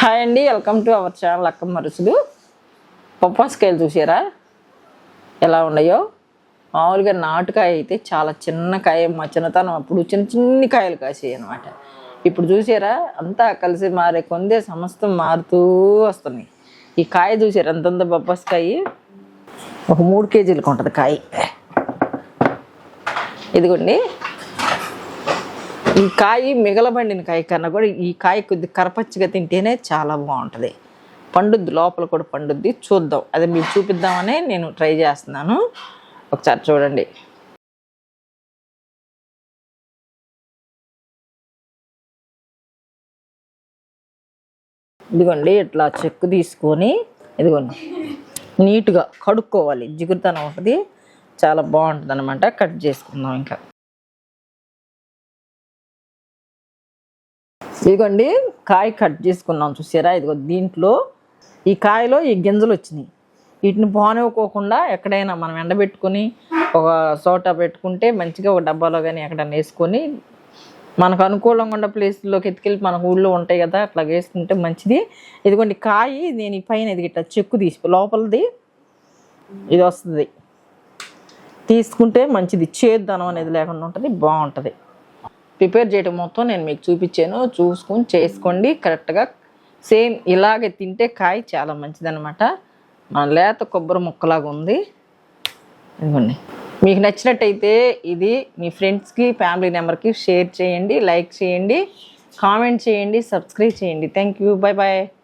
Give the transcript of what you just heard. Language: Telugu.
హాయ్ అండి, welcome to our channel Akkamma రుచులు. పప్పాసకాయలు చూసారా ఎలా ఉన్నాయో? మామూలుగా నాటుకాయ అయితే చాలా చిన్న కాయ, మా చిన్నతనం అప్పుడు చిన్న చిన్ని కాయలు కాసాయి అనమాట. ఇప్పుడు చూసారా అంతా కలిసి మారే కొందే సమస్తం మారుతూ వస్తున్నాయి. ఈ కాయ చూసారా ఎంత ఉందో? పప్పాసకాయ ఒక 3 కేజీలకు ఉంటుంది కాయ. ఇదిగోండి, ఈ కాయ మిగలబండిన కాయ కన్నా కూడా ఈ కాయ కొద్ది కరపచ్చిగా తింటేనే చాలా బాగుంటుంది. పండుద్ది, లోపల కూడా పండుద్ది. చూద్దాం, అది మీకు చూపిద్దామని నేను ట్రై చేస్తున్నాను. ఒకసారి చూడండి. ఇదిగోండి, ఇట్లా చెక్కు తీసుకొని ఇదిగోండి నీట్గా కడుక్కోవాలి. జిగురుతనం ఉంటుంది, చాలా బాగుంటుంది అనమాట. కట్ చేసుకుందాం. ఇంకా ఇదిగోండి కాయ కట్ చేసుకున్నాం చూసారా? ఇదిగో దీంట్లో ఈ కాయలో ఈ గింజలు వచ్చినాయి. వీటిని పోనివ్వకోకుండా ఎక్కడైనా మనం ఎండబెట్టుకొని ఒక చోట పెట్టుకుంటే మంచిగా ఒక డబ్బాలో కానీ ఎక్కడైనా వేసుకొని మనకు అనుకూలంగా ఉన్న ప్లేస్లోకి ఎత్తుకెళ్ళి మన ఊళ్ళో ఉంటాయి కదా, అట్లా వేసుకుంటే మంచిది. ఇదిగోండి కాయ నేను ఈ పైన ఇది ఇట్లా చెక్కు తీసి లోపలది ఇది వస్తుంది, తీసుకుంటే మంచిది. చేదుదనం అనేది లేకుండా ఉంటుంది, బాగుంటుంది. ప్రిపేర్ చేయడం మొత్తం నేను మీకు చూపించాను, చూసుకొని చేసుకోండి కరెక్ట్గా. సేమ్ ఇలాగే తింటే కాయ చాలా మంచిదన్నమాట. మన లేత కొబ్బరి ముక్కలాగా ఉంది. ఇదిగోండి, మీకు నచ్చినట్టయితే ఇది మీ ఫ్రెండ్స్కి, ఫ్యామిలీ మెంబర్కి షేర్ చేయండి, లైక్ చేయండి, కామెంట్ చేయండి, సబ్స్క్రైబ్ చేయండి. Thank you, bye bye.